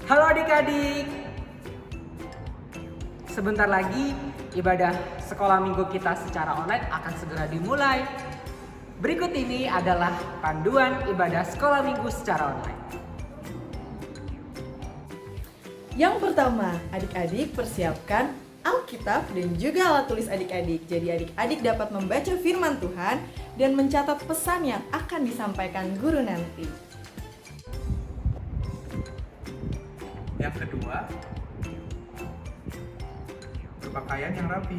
Halo adik-adik. Sebentar lagi ibadah sekolah minggu kita secara online akan segera dimulai. Berikut ini adalah panduan ibadah sekolah minggu secara online. Yang pertama, adik-adik persiapkan Alkitab dan juga alat tulis adik-adik. Jadi adik-adik dapat membaca firman Tuhan dan mencatat pesan yang akan disampaikan guru nanti. Yang kedua, berpakaian yang rapi.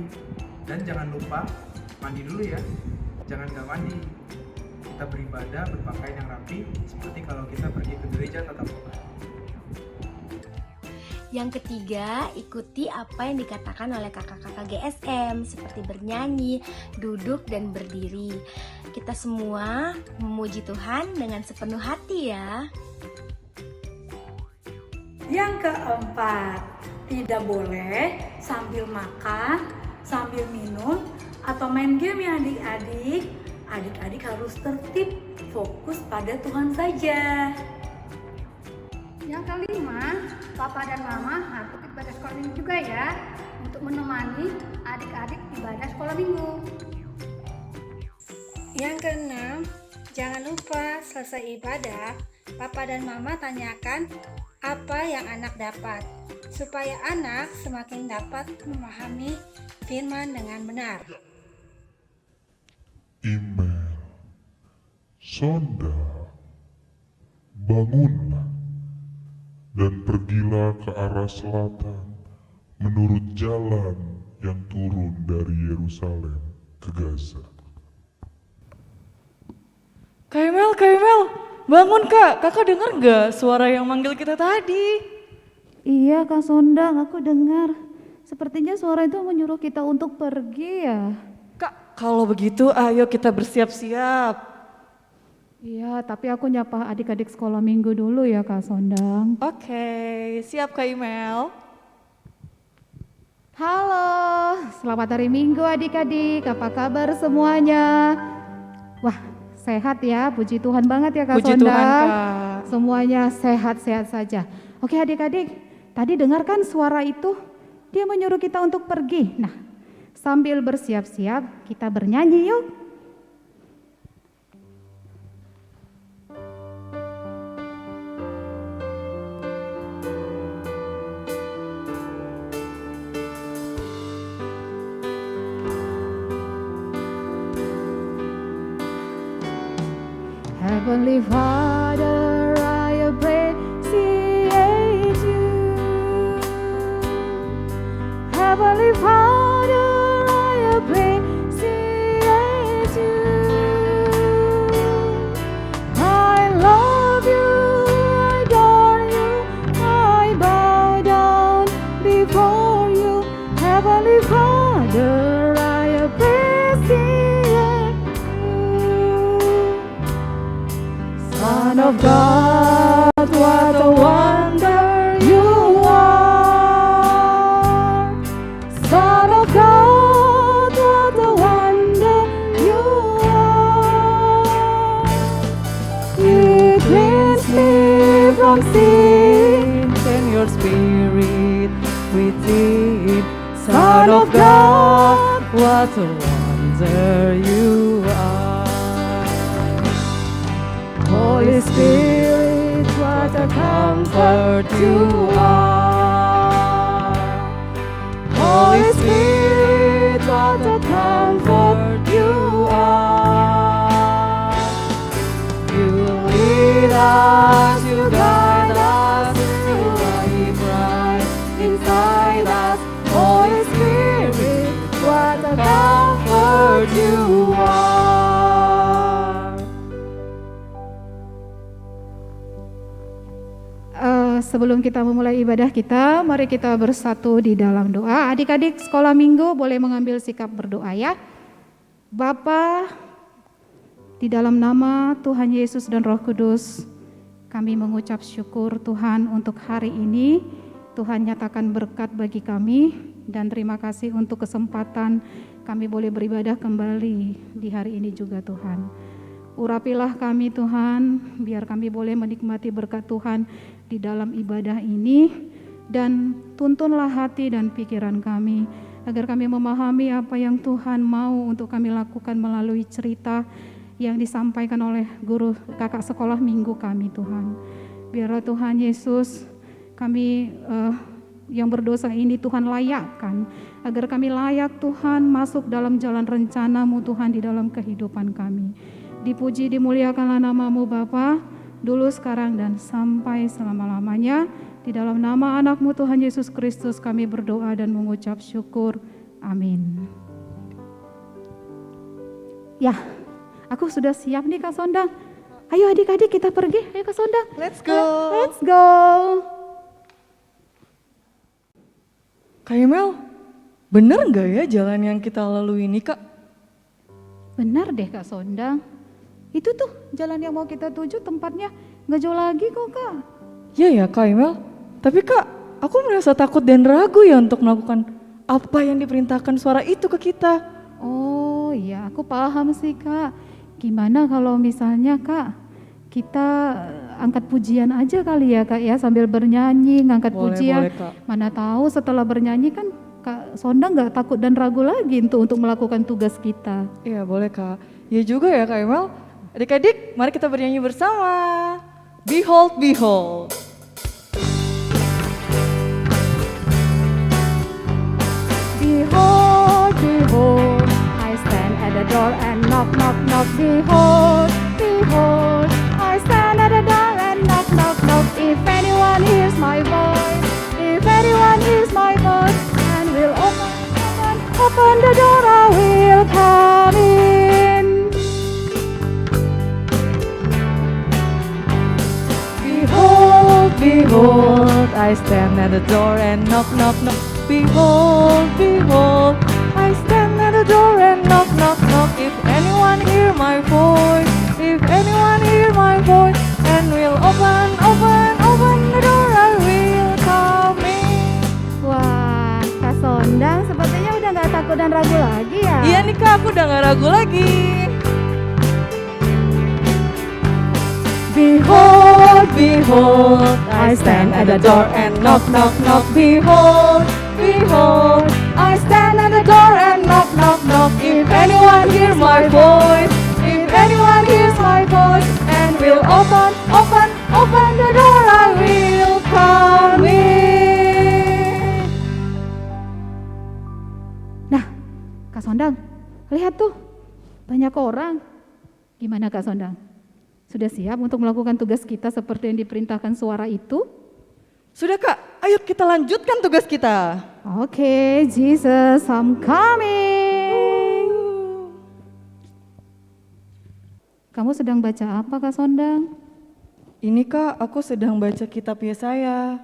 Dan jangan lupa mandi dulu ya. Jangan gak mandi. Kita beribadah berpakaian yang rapi seperti kalau kita pergi ke gereja tatap muka. Yang ketiga, ikuti apa yang dikatakan oleh kakak-kakak GSM seperti bernyanyi, duduk, dan berdiri. Kita semua memuji Tuhan dengan sepenuh hati ya. Yang keempat, tidak boleh sambil makan, sambil minum, atau main game ya adik-adik. Adik-adik harus tertib, fokus pada Tuhan saja. Yang kelima, Papa dan Mama harus ikut ibadah sekolah minggu juga ya, untuk menemani adik-adik ibadah sekolah minggu. Yang keenam, jangan lupa selesai ibadah, Papa dan Mama tanyakan apa yang anak dapat, supaya anak semakin dapat memahami firman dengan benar. Imel, Sonda, bangunlah dan pergilah ke arah selatan menurut jalan yang turun dari Yerusalem ke Gaza. Kak Emel, bangun Kak. Kakak dengar gak suara yang manggil kita tadi? Iya Kak Sondang, aku dengar. Sepertinya suara itu menyuruh kita untuk pergi ya. Kak, kalau begitu ayo kita bersiap-siap. Iya, tapi aku nyapa adik-adik sekolah minggu dulu ya Kak Sondang. Oke, siap Kak Imel. Halo, selamat hari Minggu adik-adik. Apa kabar semuanya? Wah, sehat ya, puji Tuhan banget ya Kak Puji Sondang. Tuhan Kak. Semuanya sehat-sehat saja. Oke adik-adik, tadi dengarkan suara itu? Dia menyuruh kita untuk pergi. Nah, sambil bersiap-siap kita bernyanyi yuk. Heavenly Father, I appreciate you. Heavenly Father, I appreciate you. I love you, I adore you, I bow down before you. Heavenly Father, I appreciate you. Son of God, what a wonder you are. Son of God, what a wonder you are. You cleanse me from sin, And your spirit within. Son of God, what a wonder you are. Holy Spirit, what a comfort you are. Holy Spirit, what a comfort you are. You lead us, you guide us, you light bright inside us. Holy Spirit, what a comfort you are. Sebelum kita memulai ibadah kita, mari kita bersatu di dalam doa. Adik-adik sekolah minggu boleh mengambil sikap berdoa ya. Bapa, di dalam nama Tuhan Yesus dan Roh Kudus, kami mengucap syukur Tuhan untuk hari ini. Tuhan nyatakan berkat bagi kami dan terima kasih untuk kesempatan kami boleh beribadah kembali di hari ini juga Tuhan. Urapilah kami Tuhan, biar kami boleh menikmati berkat Tuhan di dalam ibadah ini, dan tuntunlah hati dan pikiran kami agar kami memahami apa yang Tuhan mau untuk kami lakukan melalui cerita yang disampaikan oleh guru kakak sekolah minggu kami, Tuhan. Biarlah Tuhan Yesus, kami yang berdosa ini Tuhan layakkan, agar kami layak Tuhan masuk dalam jalan rencana-Mu Tuhan di dalam kehidupan kami. Dipuji dimuliakanlah nama-Mu Bapa, dulu sekarang dan sampai selama-lamanya. Di dalam nama anak-Mu Tuhan Yesus Kristus kami berdoa dan mengucap syukur. Amin. Ya, aku sudah siap nih Kak Sondang. Ayo adik-adik kita pergi, ayo Kak Sondang. Let's go. Let's go. Kak Emel, bener nggak ya jalan yang kita lalui ini, Kak? Benar deh Kak Sondang. Itu tuh jalan yang mau kita tuju, tempatnya nggak jauh lagi kok Kak. Iya ya Kak Emel, tapi Kak, aku merasa takut dan ragu ya untuk melakukan apa yang diperintahkan suara itu ke kita. Oh iya, aku paham sih Kak. Gimana kalau misalnya Kak, kita angkat pujian aja kali ya Kak ya, sambil bernyanyi, ngangkat pujian. Boleh, Kak. Mana tahu setelah bernyanyi kan Kak Sondang nggak takut dan ragu lagi untuk melakukan tugas kita. Iya boleh Kak. Ya juga ya Kak Emel. Adik-adik, mari kita bernyanyi bersama. Behold, behold. Behold, behold, I stand at the door and knock, knock, knock. Behold, behold, I stand at the door and knock, knock, knock. If anyone hears my voice, if anyone hears my voice, and will open the door, I will come in. Behold, behold, I stand at the door and knock, knock, knock. Behold, behold, I stand at the door and knock, knock, knock. If anyone hear my voice, if anyone hear my voice, and will open the door, I will come in. Wah, Kak Sondang sepertinya udah gak takut dan ragu lagi ya? Iya nih Kak, aku udah gak ragu lagi. Behold, behold, I stand at the door and knock, knock, knock. Behold, behold, I stand at the door and knock, knock, knock. If anyone hears my voice, if anyone hears my voice, and will open the door, I will come in. Nah, Kak Sondang, lihat tuh, banyak orang. Gimana Kak Sondang? Sudah siap untuk melakukan tugas kita seperti yang diperintahkan suara itu? Sudah Kak, ayo kita lanjutkan tugas kita. Oke, Jesus, I'm coming. Kamu sedang baca apa Kak Sondang? Ini Kak, aku sedang baca kitab Yesaya.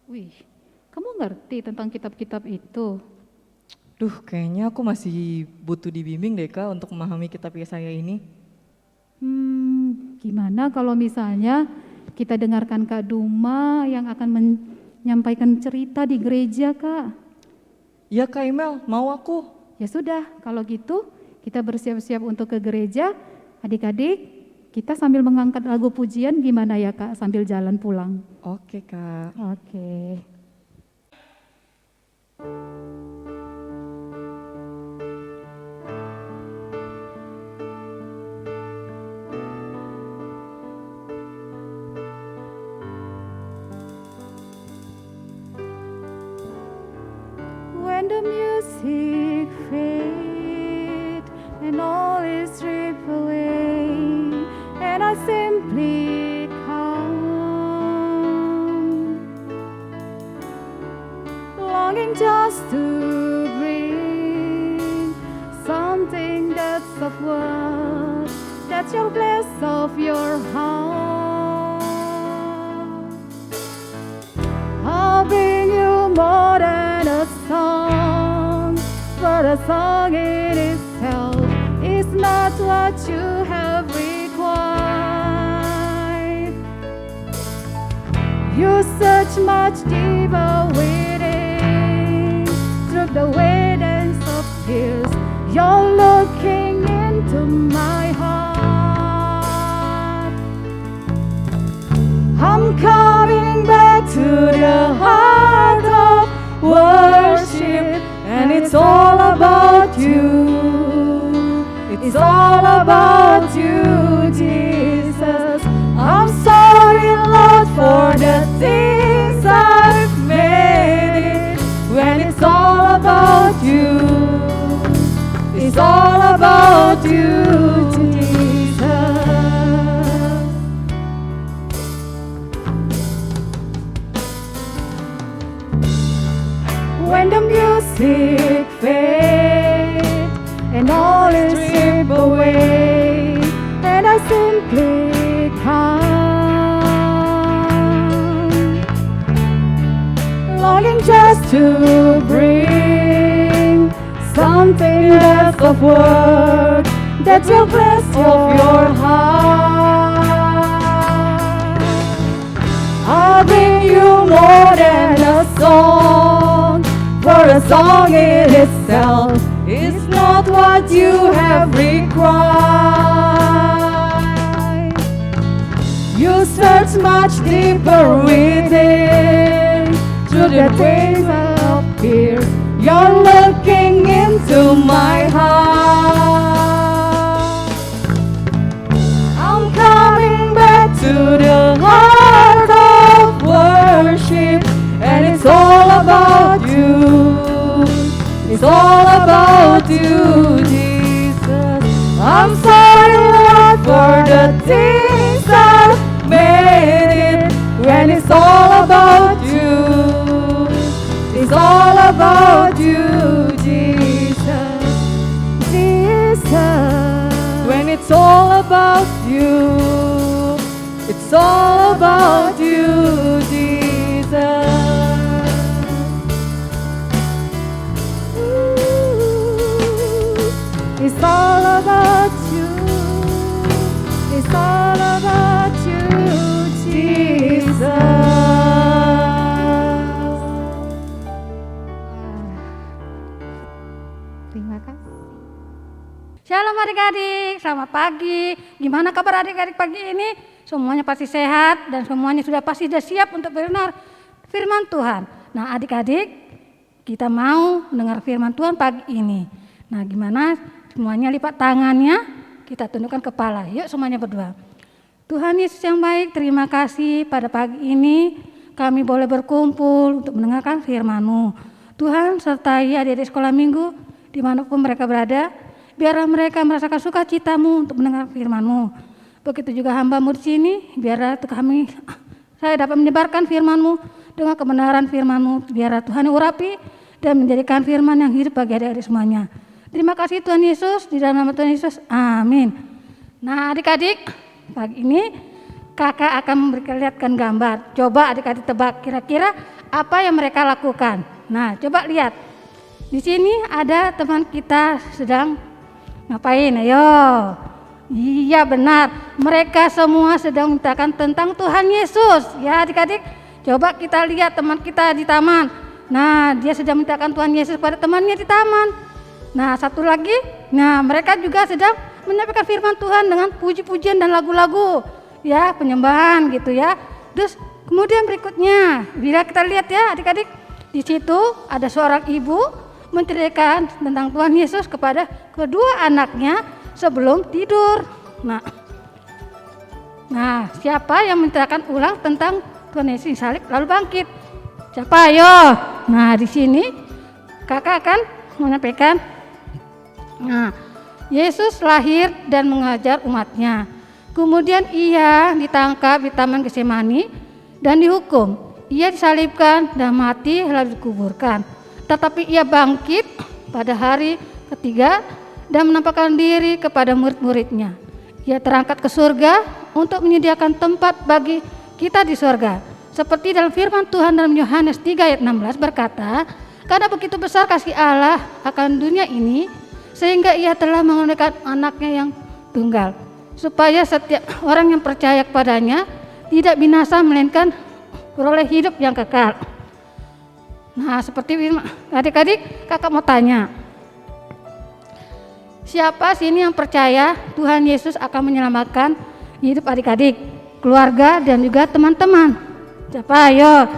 Wih, kamu ngerti tentang kitab-kitab itu? Duh, kayaknya aku masih butuh dibimbing deh Kak untuk memahami kitab Yesaya ini. Gimana kalau misalnya kita dengarkan Kak Duma yang akan menyampaikan cerita di gereja Kak? Ya Kak Emel, mau aku. Ya sudah, kalau gitu kita bersiap-siap untuk ke gereja. Adik-adik, kita sambil mengangkat lagu pujian gimana ya Kak sambil jalan pulang? Oke Kak. Oke. When the music fades and all is stripped away, and I simply come, longing just to bring something that's of worth, that's your place of your heart. I'll bring you more than a song, but a song in itself is not what you have required. You search much deeper within, through the waves of tears. You're looking into my heart. I'm coming the heart of worship, and it's all about you. It's all about you, Jesus. I'm sorry, Lord, for the things I've made. When it's all about you, it's all about you, Jesus. When the music fades and all is stripped away, and I simply come, longing just to bring something less of words that will bless your heart. I'll bring you more than a song, for a song in itself is not what you have required. You search much deeper within, through the days of fear. You're looking into my heart. I'm coming back to the heart of worship, and it's all about you. It's all about you, Jesus. I'm sorry, Lord, for the things I've made it. When it's all about you, it's all about you, Jesus. Jesus. When it's all about you, it's all about you, Jesus. It's all about you. It's all about you, Jesus. Terima kasih. Shalom adik-adik, selamat pagi. Gimana kabar adik-adik pagi ini? Semuanya pasti sehat dan semuanya sudah siap untuk mendengar firman Tuhan. Nah adik-adik, kita mau mendengar firman Tuhan pagi ini. Nah gimana? Semuanya lipat tangannya, kita tundukkan kepala. Yuk semuanya berdoa. Tuhan Yesus yang baik, terima kasih pada pagi ini kami boleh berkumpul untuk mendengarkan firman-Mu. Tuhan sertai adik-adik sekolah minggu dimanapun mereka berada, biarlah mereka merasakan sukacita-Mu untuk mendengar firman-Mu. Begitu juga hamba-Mu di sini, biarlah saya dapat menyebarkan firman-Mu dengan kebenaran firman-Mu. Biarlah Tuhan urapi dan menjadikan firman yang hidup bagi adik-adik semuanya. Terima kasih Tuhan Yesus, di dalam nama Tuhan Yesus, amin. Nah adik-adik, pagi ini kakak akan memperlihatkan gambar. Coba adik-adik tebak kira-kira apa yang mereka lakukan. Nah coba lihat, di sini ada teman kita sedang ngapain, ayo. Iya benar, mereka semua sedang menceritakan tentang Tuhan Yesus. Ya adik-adik, coba kita lihat teman kita di taman. Nah dia sedang menceritakan Tuhan Yesus pada temannya di taman. Nah satu lagi, nah mereka juga sedang menyampaikan firman Tuhan dengan puji-pujian dan lagu-lagu, ya penyembahan gitu ya. Terus kemudian berikutnya, bila kita lihat ya adik-adik, di situ ada seorang ibu menceritakan tentang Tuhan Yesus kepada kedua anaknya sebelum tidur. Nah siapa yang menceritakan ulang tentang Tuhan Yesus salib lalu bangkit? Siapa ayo? Nah di sini kakak akan menyampaikan. Nah, Yesus lahir dan mengajar umatnya. Kemudian ia ditangkap di Taman Getsemani dan dihukum. Ia disalibkan dan mati lalu dikuburkan. Tetapi ia bangkit pada hari ketiga dan menampakkan diri kepada murid-muridnya. Ia terangkat ke surga untuk menyediakan tempat bagi kita di surga. Seperti dalam firman Tuhan dalam Yohanes 3 ayat 16 berkata, karena begitu besar kasih Allah akan dunia ini, sehingga ia telah mengaruniakan anaknya yang tunggal, supaya setiap orang yang percaya kepadanya tidak binasa melainkan beroleh hidup yang kekal. Nah seperti adik-adik, kakak mau tanya, siapa sini yang percaya Tuhan Yesus akan menyelamatkan hidup adik-adik, keluarga dan juga teman-teman? Siapa ayo?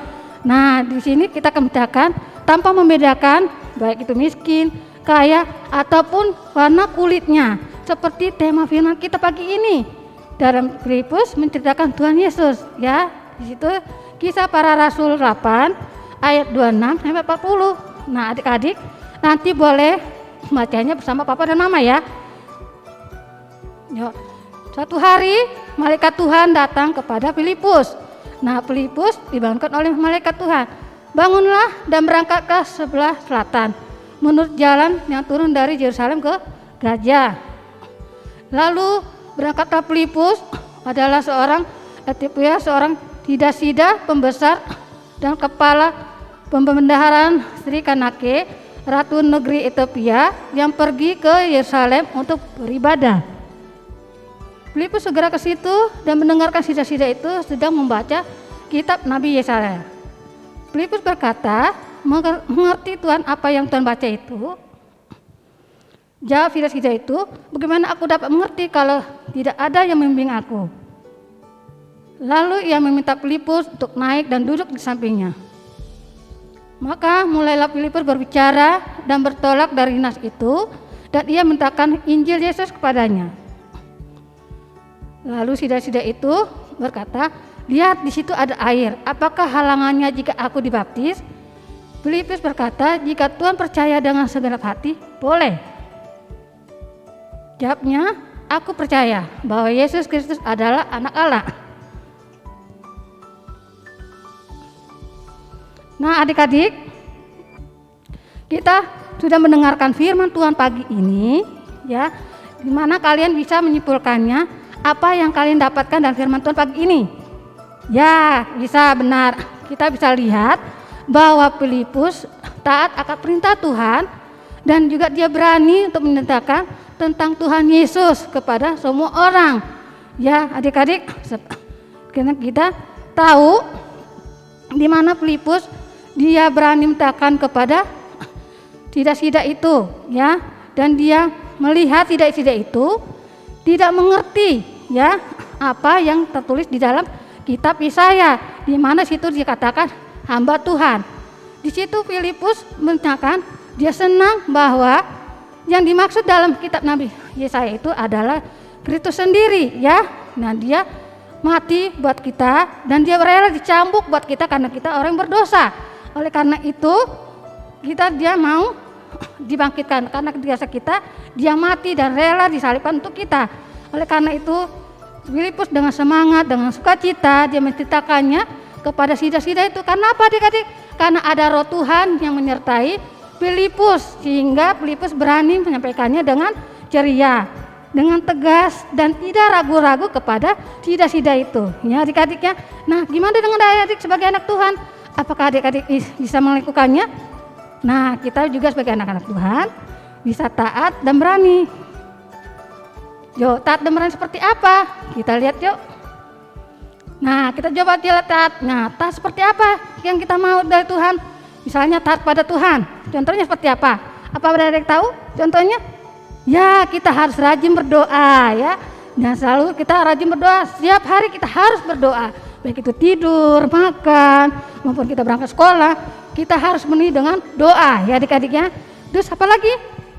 Nah, di sini kita kemudian tanpa membedakan baik itu miskin, kaya, ataupun warna kulitnya. Seperti tema firman kita pagi ini. Dalam Filipus menceritakan Tuhan Yesus, ya. Di situ Kisah Para Rasul 8 ayat 26 sampai 40. Nah, adik-adik nanti boleh bacanya bersama papa dan mama ya. Yuk. Suatu hari malaikat Tuhan datang kepada Filipus. Nah, Filipus dibangunkan oleh malaikat Tuhan. Bangunlah dan berangkat ke sebelah selatan menurut jalan yang turun dari Yerusalem ke Gaza. Lalu berangkatlah Filipus adalah seorang Etiopia, seorang Tidasida pembesar dan kepala pembendaharaan Sri Kanake, ratu negeri Etiopia yang pergi ke Yerusalem untuk beribadah. Filipus segera ke situ dan mendengarkan sida-sida itu sedang membaca kitab Nabi Yesaya. Filipus berkata, mengerti Tuhan apa yang Tuhan baca itu? Jawab sida-sida itu, bagaimana aku dapat mengerti kalau tidak ada yang membimbing aku? Lalu ia meminta Filipus untuk naik dan duduk di sampingnya. Maka mulailah Filipus berbicara dan bertolak dari nas itu, dan ia mintakan Injil Yesus kepadanya. Lalu sida-sida itu berkata, lihat di situ ada air, apakah halangannya jika aku dibaptis? Filipus berkata, jika Tuhan percaya dengan segenap hati, boleh. Jawabnya, aku percaya bahwa Yesus Kristus adalah anak Allah. Nah, adik-adik, kita sudah mendengarkan firman Tuhan pagi ini, ya, di mana kalian bisa menyimpulkannya apa yang kalian dapatkan dari firman Tuhan pagi ini. Ya, bisa benar. Kita bisa lihat bahwa Filipus taat akan perintah Tuhan dan juga dia berani untuk menyatakan tentang Tuhan Yesus kepada semua orang. Ya, adik-adik, karena kita tahu di mana Filipus dia berani menyatakan kepada sida-sida itu, ya, dan dia melihat sida-sida itu tidak mengerti, ya, apa yang tertulis di dalam kitab Yesaya, di mana situ dikatakan hamba Tuhan. Di situ Filipus menyatakan dia senang bahwa yang dimaksud dalam kitab Nabi Yesaya itu adalah Kristus sendiri, ya. Nah, dia mati buat kita dan dia rela dicambuk buat kita karena kita orang yang berdosa. Oleh karena itu dia mau dibangkitkan karena dosa kita, dia mati dan rela disalibkan untuk kita. Oleh karena itu Filipus dengan semangat, dengan sukacita dia menceritakannya kepada sida-sida itu. Karena apa adik-adik? Karena ada roh Tuhan yang menyertai Filipus, sehingga Filipus berani menyampaikannya dengan ceria, dengan tegas dan tidak ragu-ragu kepada sida-sida itu. Ya, adik-adiknya. Nah, gimana dengan adik-adik sebagai anak Tuhan? Apakah adik-adik bisa melakukannya? Nah, kita juga sebagai anak-anak Tuhan bisa taat dan berani. Yuk, taat dan berani seperti apa? Kita lihat yuk. Nah, kita coba lihat taat. Nah, taat seperti apa yang kita mau dari Tuhan? Misalnya taat pada Tuhan. Contohnya seperti apa? Apa adik-adik tahu? Contohnya? Ya, kita harus rajin berdoa, ya. Nah, selalu kita rajin berdoa. Setiap hari kita harus berdoa. Baik itu tidur, makan, maupun kita berangkat sekolah, kita harus memenuhi dengan doa, ya adik-adiknya. Terus apa lagi?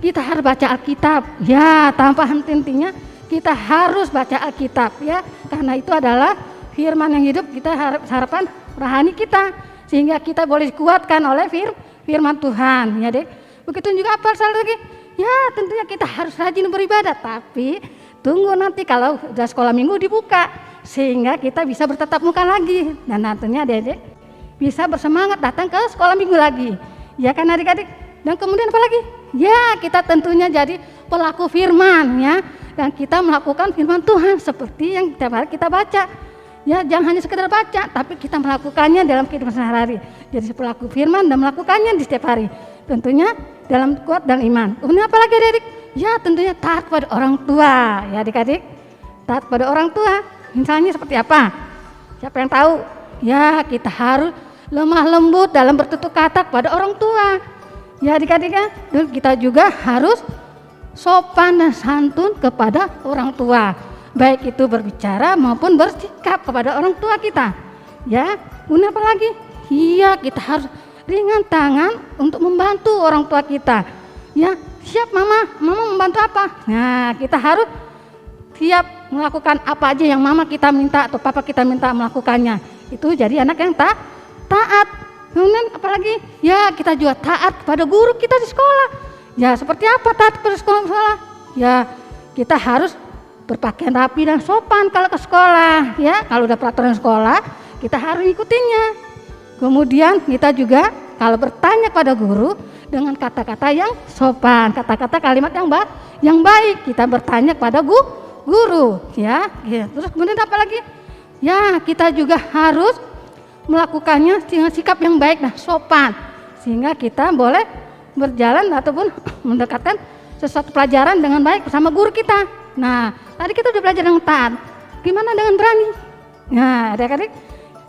Kita harus baca Alkitab, ya, tanpa henti-hentinya kita harus baca Alkitab, ya, karena itu adalah firman yang hidup. Kita harapan rohani kita, sehingga kita boleh dikuatkan oleh firman Tuhan, ya dek. Begitu juga apa lagi? Ya, tentunya kita harus rajin beribadah, tapi tunggu nanti kalau udah sekolah minggu dibuka, sehingga kita bisa bertatap muka lagi, dan nantinya adik-adik bisa bersemangat datang ke sekolah minggu lagi, ya kan adik-adik. Dan kemudian apa lagi? Ya, kita tentunya jadi pelaku firman, ya, dan kita melakukan firman Tuhan seperti yang setiap hari kita baca. Ya, jangan hanya sekedar baca, tapi kita melakukannya dalam kehidupan sehari-hari. Jadi pelaku firman dan melakukannya di setiap hari. Tentunya dalam kuat dan iman. Kemudian apa lagi adik-adik? Ya, tentunya taat pada orang tua, ya adik-adik. Taat pada orang tua. Misalnya seperti apa? Siapa yang tahu? Ya, kita harus lemah lembut dalam bertutur kata kepada orang tua. Ya adik-adik, dan kita juga harus sopan dan santun kepada orang tua. Baik itu berbicara maupun bersikap kepada orang tua kita. Ya, kemudian apa lagi? Iya, kita harus ringan tangan untuk membantu orang tua kita. Ya, siap mama membantu apa? Nah, kita harus siap melakukan apa aja yang mama kita minta atau papa kita minta melakukannya. Itu jadi anak yang taat. Kemudian apalagi? Ya, kita juga taat kepada guru kita di sekolah. Ya, seperti apa taat kepada sekolah? Ya, kita harus berpakaian rapi dan sopan kalau ke sekolah. Ya, kalau udah peraturan sekolah, kita harus ikutinya. Kemudian kita juga kalau bertanya kepada guru dengan kata-kata yang sopan, kata-kata kalimat yang baik, kita bertanya kepada guru, ya. Terus kemudian apa lagi? Ya, kita juga harus melakukannya dengan sikap yang baik dan sopan, sehingga kita boleh berjalan ataupun mendekatkan sesuatu pelajaran dengan baik bersama guru kita. Nah, tadi kita udah belajar dengan taat. Gimana dengan berani? Nah, adik-adik,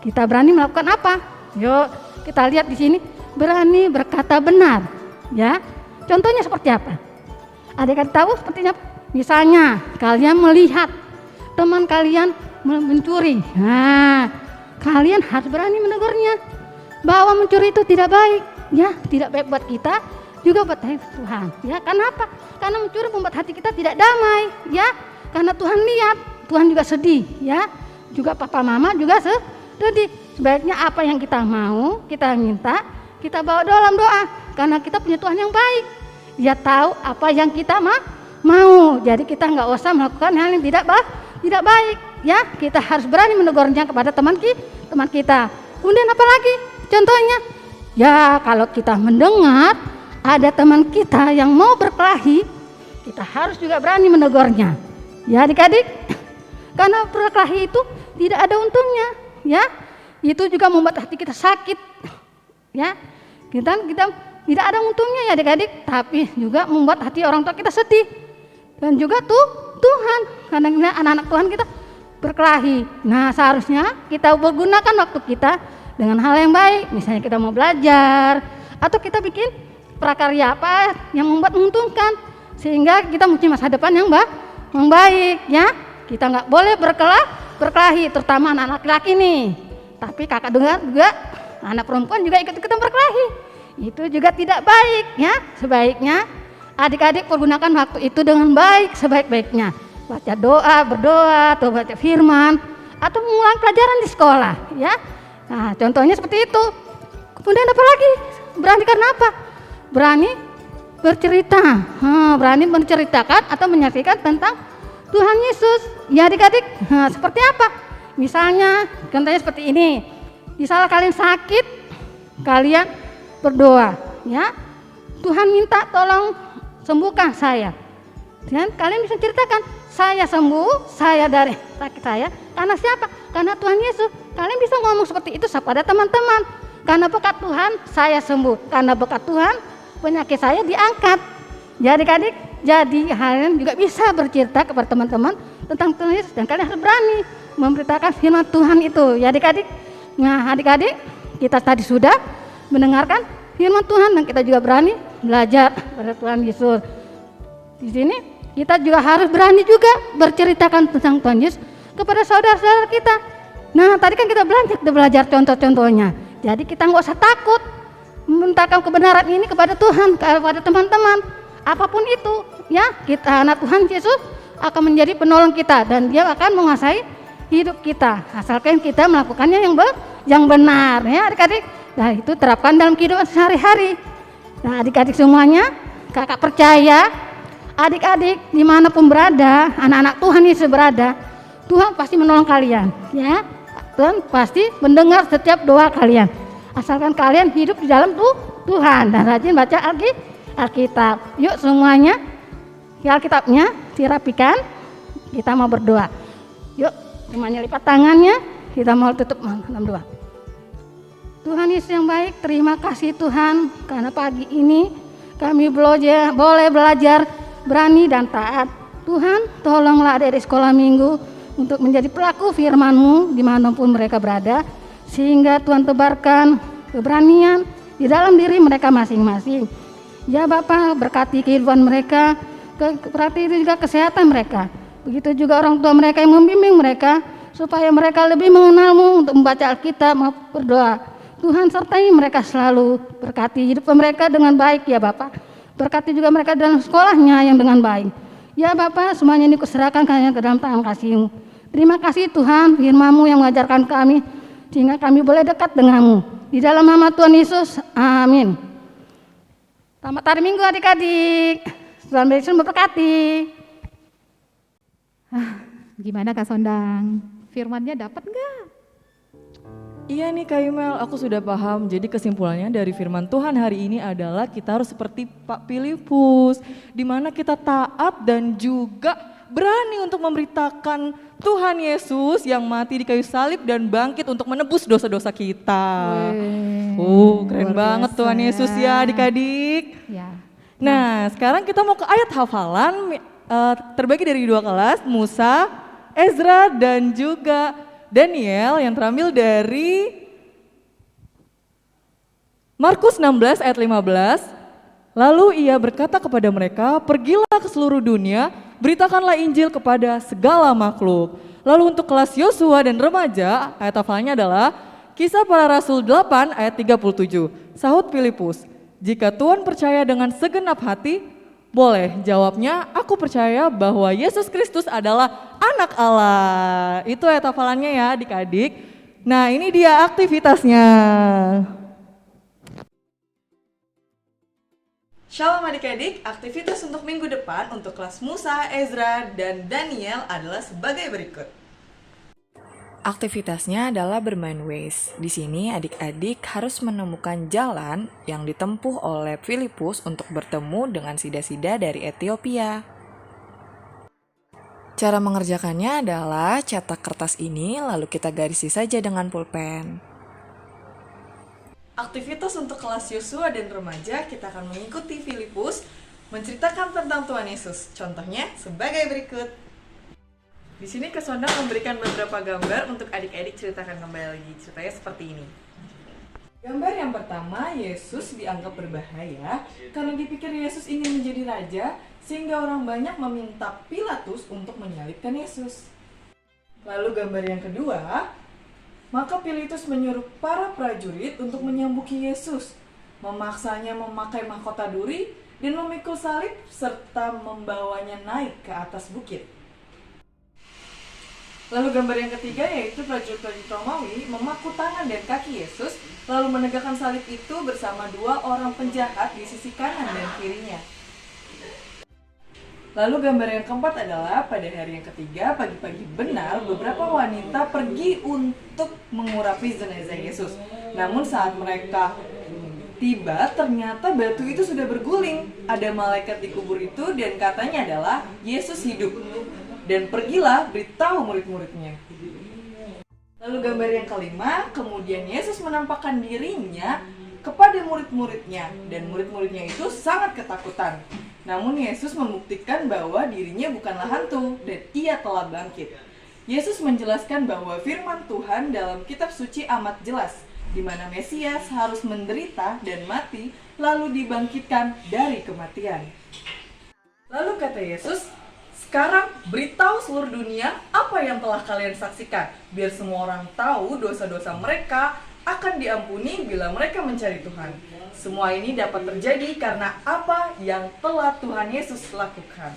kita berani melakukan apa? Yuk, kita lihat di sini, berani berkata benar, ya. Contohnya seperti apa? Adik-adik tahu sepertinya apa? Misalnya, kalian melihat teman kalian mencuri. Nah, kalian harus berani menegurnya bahwa mencuri itu tidak baik, ya, tidak baik buat kita, juga buat Tuhan. Ya, kenapa? Karena mencuri membuat hati kita tidak damai, ya. Karena Tuhan lihat, Tuhan juga sedih, ya. Juga papa mama juga sedih. Sebaiknya apa yang kita mau, kita minta, kita bawa dalam doa. Karena kita punya Tuhan yang baik. Dia tahu apa yang kita mau. Jadi kita nggak usah melakukan hal yang tidak baik. Ya, kita harus berani menegurnya kepada teman kita. Kemudian apa lagi? Contohnya, ya kalau kita mendengar ada teman kita yang mau berkelahi, kita harus juga berani menegurnya. Ya adik-adik, karena berkelahi itu tidak ada untungnya, ya. Itu juga membuat hati kita sakit, ya. Kita tidak ada untungnya ya adik-adik, tapi juga membuat hati orang tua kita sedih. Dan juga Tuhan, karena anak-anak Tuhan kita berkelahi. Nah, seharusnya kita menggunakan waktu kita dengan hal yang baik. Misalnya kita mau belajar atau kita bikin prakarya apa yang membuat menguntungkan, sehingga kita mempunyai masa depan yang baik, ya. Kita nggak boleh berkelahi, terutama anak laki-laki nih. Tapi kakak dengar juga anak perempuan juga ikut-ikutan berkelahi. Itu juga tidak baik, ya. Sebaiknya adik-adik pergunakan waktu itu dengan baik, sebaik-baiknya. Baca berdoa, atau baca firman, atau mengulang pelajaran di sekolah, ya. Nah, contohnya seperti itu. Kemudian apa lagi? Berani karena apa? Berani bercerita, berani menceritakan atau menyaksikan tentang Tuhan Yesus. Ya adik-adik, seperti apa? Misalnya, contohnya seperti ini. Misalnya kalian sakit, kalian berdoa, ya. Tuhan minta tolong sembuhkan saya. Dan kalian bisa ceritakan, saya sembuh, saya dari sakit saya. Karena siapa? Karena Tuhan Yesus. Kalian bisa ngomong seperti itu kepada teman-teman. Karena berkat Tuhan, saya sembuh. Karena berkat Tuhan, penyakit saya diangkat. Ya adik-adik, jadi kalian juga bisa bercerita kepada teman-teman tentang Tuhan Yesus. Dan kalian harus berani memberitakan firman Tuhan itu. Ya adik-adik, nah adik-adik, kita tadi sudah mendengarkan firman Tuhan dan kita juga berani belajar pada Tuhan Yesus. Di sini kita juga harus berani juga berceritakan tentang Tuhan Yesus kepada saudara-saudara kita. Nah, tadi kan kita belajar contoh-contohnya. Jadi kita nggak usah takut membentangkan kebenaran ini kepada Tuhan, kepada teman-teman. Apapun itu, ya, kita anak Tuhan Yesus akan menjadi penolong kita dan Dia akan menguasai hidup kita. Asalkan kita melakukannya yang benar, ya adik-adik. Nah, itu terapkan dalam kehidupan sehari-hari. Nah, adik-adik semuanya, kakak percaya, adik-adik dimanapun berada, anak-anak Tuhan Yesus berada, Tuhan pasti menolong kalian, ya. Tuhan pasti mendengar setiap doa kalian. Asalkan kalian hidup di dalam Tuhan dan rajin baca Alkitab. Yuk semuanya, Alkitabnya dirapikan. Kita mau berdoa. Yuk, semuanya lipat tangannya. Kita mau tutup dalam doa. Tuhan Yesus yang baik, terima kasih Tuhan karena pagi ini kami boleh belajar berani dan taat. Tuhan, tolonglah adik-adik sekolah minggu untuk menjadi pelaku firman-Mu dimanapun mereka berada, sehingga Tuhan tebarkan keberanian di dalam diri mereka masing-masing. Ya Bapa, berkati kehidupan mereka, berkati juga kesehatan mereka. Begitu juga orang tua mereka yang membimbing mereka, supaya mereka lebih mengenal-Mu untuk membaca Alkitab, berdoa. Tuhan sertai mereka selalu, berkati hidup mereka dengan baik ya Bapak. Berkati juga mereka dalam sekolahnya yang dengan baik. Ya Bapak, semuanya ini kuserahkan ke dalam tangan kasih-Mu. Terima kasih Tuhan, firman-Mu yang mengajarkan kami, sehingga kami boleh dekat denganmu. Di dalam nama Tuhan Yesus, amin. Selamat hari Minggu adik-adik. Tuhan Yesus memberkati. Gimana Kak Sondang? Firmannya dapat nggak? Iya nih Kak Imel, aku sudah paham. Jadi kesimpulannya dari firman Tuhan hari ini adalah kita harus seperti Pak Filipus, di mana kita taat dan juga berani untuk memberitakan Tuhan Yesus yang mati di kayu salib dan bangkit untuk menebus dosa-dosa kita. Keren banget biasa. Tuhan Yesus ya adik-adik. Ya. Nah, sekarang kita mau ke ayat hafalan terbagi dari 2 kelas, Musa, Ezra dan juga Daniel yang terambil dari Markus 16 ayat 15. Lalu ia berkata kepada mereka, pergilah ke seluruh dunia, beritakanlah Injil kepada segala makhluk. Lalu untuk kelas Yosua dan remaja, ayat hafalannya adalah Kisah Para Rasul 8 ayat 37. Sahut Filipus, jika Tuhan percaya dengan segenap hati, boleh, jawabnya aku percaya bahwa Yesus Kristus adalah anak Allah. Itu ayat hafalannya ya adik-adik. Nah ini dia aktivitasnya. Shalom adik-adik, aktivitas untuk minggu depan untuk kelas Musa, Ezra, dan Daniel adalah sebagai berikut. Aktivitasnya adalah bermain Waze. Di sini adik-adik harus menemukan jalan yang ditempuh oleh Filipus untuk bertemu dengan sida-sida dari Ethiopia. Cara mengerjakannya adalah cetak kertas ini lalu kita garisi saja dengan pulpen. Aktivitas untuk kelas Yosua dan remaja kita akan mengikuti Filipus menceritakan tentang Tuhan Yesus. Contohnya sebagai berikut. Di sini Kak Sondang memberikan beberapa gambar untuk adik-adik ceritakan kembali lagi. Ceritanya seperti ini. Gambar yang pertama, Yesus dianggap berbahaya karena dipikir Yesus ingin menjadi raja sehingga orang banyak meminta Pilatus untuk menyalibkan Yesus. Lalu gambar yang kedua, maka Pilatus menyuruh para prajurit untuk menyambuki Yesus, memaksanya memakai mahkota duri dan memikul salib serta membawanya naik ke atas bukit. Lalu gambar yang ketiga yaitu prajurit-prajurit Romawi memaku tangan dan kaki Yesus lalu menegakkan salib itu bersama 2 orang penjahat di sisi kanan dan kirinya. Lalu gambar yang keempat adalah pada hari yang ketiga pagi-pagi benar beberapa wanita pergi untuk mengurapi jenazah Yesus. Namun saat mereka tiba ternyata batu itu sudah berguling. Ada malaikat di kubur itu dan katanya adalah Yesus hidup. Dan pergilah beritahu murid-muridnya. Lalu gambar yang kelima, kemudian Yesus menampakkan dirinya kepada murid-muridnya dan murid-muridnya itu sangat ketakutan. Namun Yesus membuktikan bahwa dirinya bukanlah hantu dan ia telah bangkit. Yesus menjelaskan bahwa firman Tuhan dalam kitab suci amat jelas, di mana Mesias harus menderita dan mati lalu dibangkitkan dari kematian. Lalu kata Yesus, sekarang beritahu seluruh dunia apa yang telah kalian saksikan, biar semua orang tahu dosa-dosa mereka akan diampuni bila mereka mencari Tuhan. Semua ini dapat terjadi karena apa yang telah Tuhan Yesus lakukan.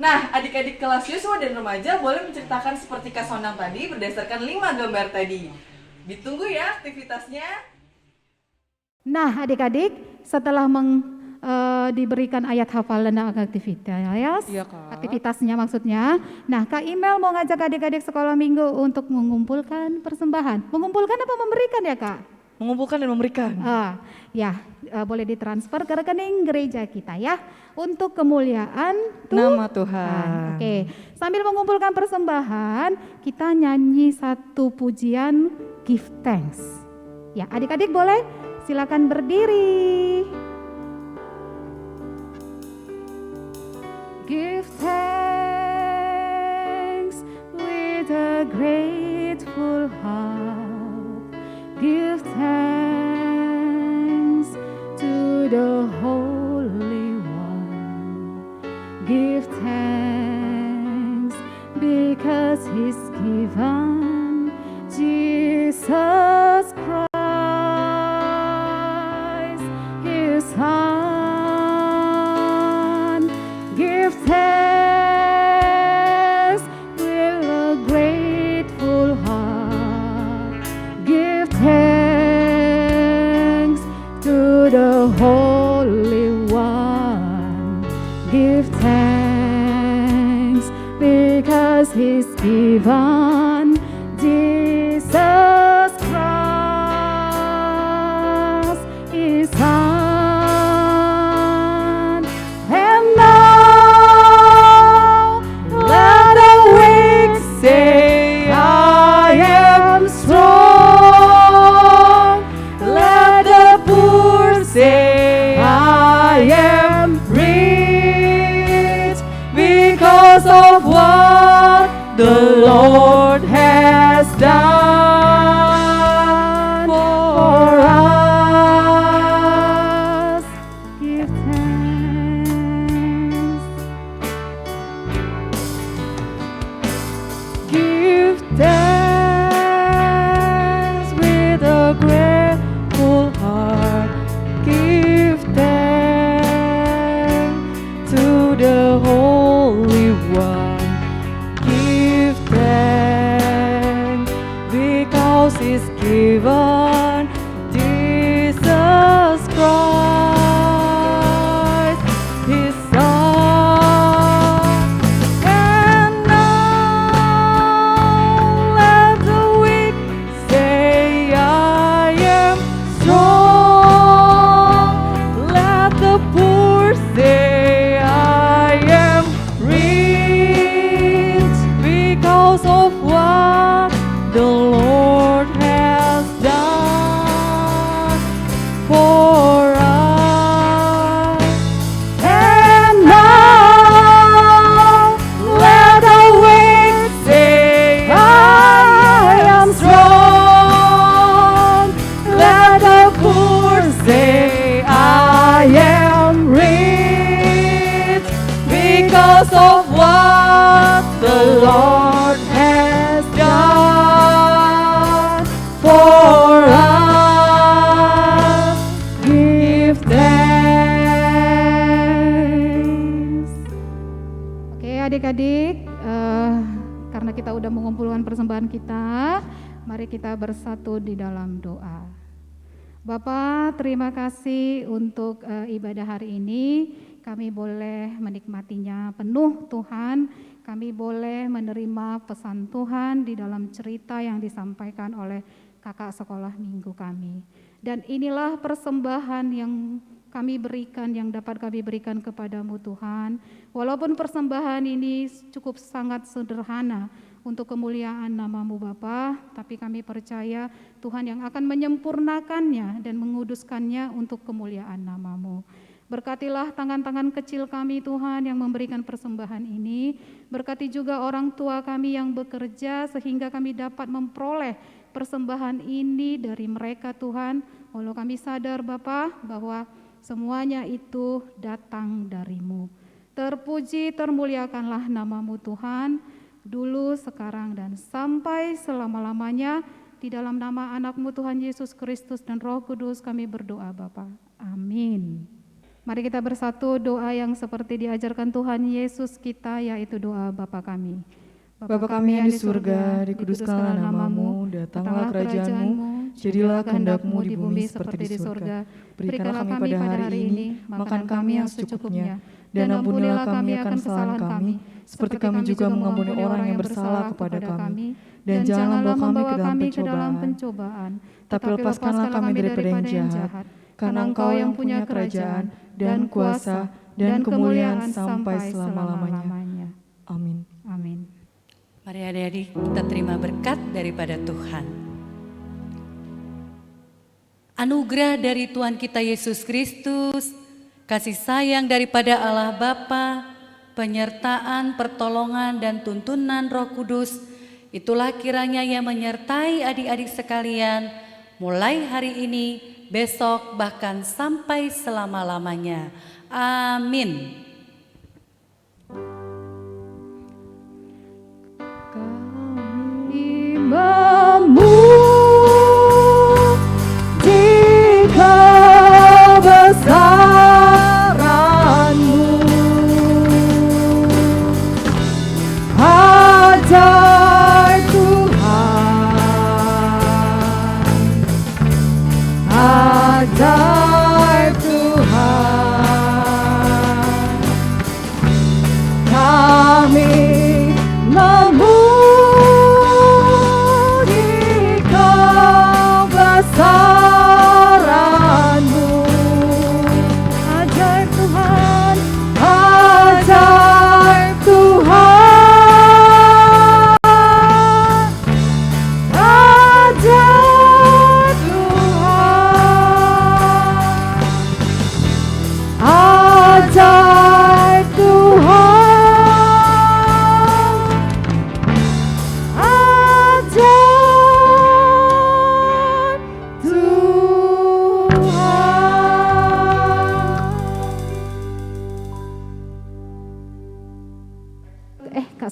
Nah, adik-adik kelas Yosua dan remaja boleh menceritakan seperti Kak Sondang tadi berdasarkan 5 gambar tadi. Ditunggu ya aktivitasnya. Nah adik-adik setelah diberikan ayat hafalan dan aktivitas, Iya, Kak. aktivitasnya maksudnya. Nah Kak Imel mau ngajak adik-adik sekolah minggu untuk mengumpulkan persembahan. Mengumpulkan apa memberikan ya Kak? Mengumpulkan dan memberikan. Boleh ditransfer ke rekening gereja kita ya untuk kemuliaan Nama Tuhan. Oke, sambil mengumpulkan persembahan, kita nyanyi satu pujian Give Thanks. Ya, adik-adik boleh silakan berdiri. Give thanks with a grateful heart. Give thanks to the Holy One. Give thanks because He's given Jesus Christ. the Holy One. Give thanks because He's given Jesus Christ, His Son. And now let the weak say, I am strong. Let the poor say, I am rich because of what the Lord has done for us. Give thanks. Give thanks with a grateful heart. Give thanks to the Holy One. Give thanks because He's given Jesus Christ, His Son. And now let the weak say, I am strong. Let the poor say, I am rich because of what the Lord has done for us. And now let the weak say, I am strong. Let the poor say, I am rich because of what the Lord has done for us. Give thanks. Oke adik-adik, karena kita udah mengumpulkan persembahan kita, mari kita bersatu di dalam doa. Bapak, terima kasih untuk ibadah hari ini. Kami boleh menikmatinya penuh Tuhan. Kami boleh menerima pesan Tuhan di dalam cerita yang disampaikan oleh kakak sekolah minggu kami. Dan inilah persembahan yang kami berikan, yang dapat kami berikan kepadamu Tuhan. Walaupun persembahan ini cukup sangat sederhana untuk kemuliaan namamu Bapa, tapi kami percaya Tuhan yang akan menyempurnakannya dan menguduskannya untuk kemuliaan namamu. Berkatilah tangan-tangan kecil kami Tuhan yang memberikan persembahan ini. Berkati juga orang tua kami yang bekerja sehingga kami dapat memperoleh persembahan ini dari mereka Tuhan. Walau kami sadar Bapa bahwa semuanya itu datang darimu. Terpuji, termuliakanlah namamu Tuhan, dulu, sekarang, dan sampai selama-lamanya. Di dalam nama anakmu Tuhan Yesus Kristus dan Roh Kudus kami berdoa Bapa. Amin. Mari kita bersatu doa yang seperti diajarkan Tuhan Yesus kita, yaitu doa Bapa kami. Bapa kami yang di surga, dikuduskanlah namamu, datanglah kerajaanmu, jadilah kehendak-mu di bumi seperti di surga. Berikanlah kami pada hari ini makan kami yang secukupnya, dan ampunilah kami akan kesalahan kami, seperti kami juga mengampuni orang yang bersalah kepada kami. Dan janganlah membawa kami ke dalam pencobaan, tapi lepaskanlah kami daripada yang jahat. Karena Engkau yang punya kerajaan dan kuasa dan kemuliaan sampai selama-lamanya. Amin. Amin. Mari adik-adik kita terima berkat daripada Tuhan. Anugerah dari Tuhan kita Yesus Kristus, kasih sayang daripada Allah Bapa, penyertaan, pertolongan dan tuntunan Roh Kudus, itulah kiranya yang menyertai adik-adik sekalian mulai hari ini, besok, bahkan sampai selama-lamanya. Amin. Kami memuji kebesaran-Mu, ajaib Tuhan, ajaib Tuhan.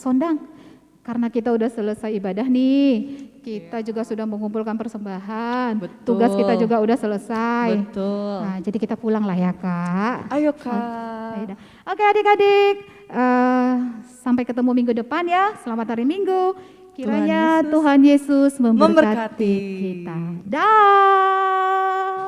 Sondang, karena kita udah selesai ibadah nih, kita juga sudah mengumpulkan persembahan. Betul. Tugas kita juga udah selesai. Betul. Nah, jadi kita pulang lah ya Kak. Ayo Kak. Oke adik-adik, sampai ketemu minggu depan ya. Selamat hari Minggu. Kiranya Tuhan Yesus memberkati kita. Dah.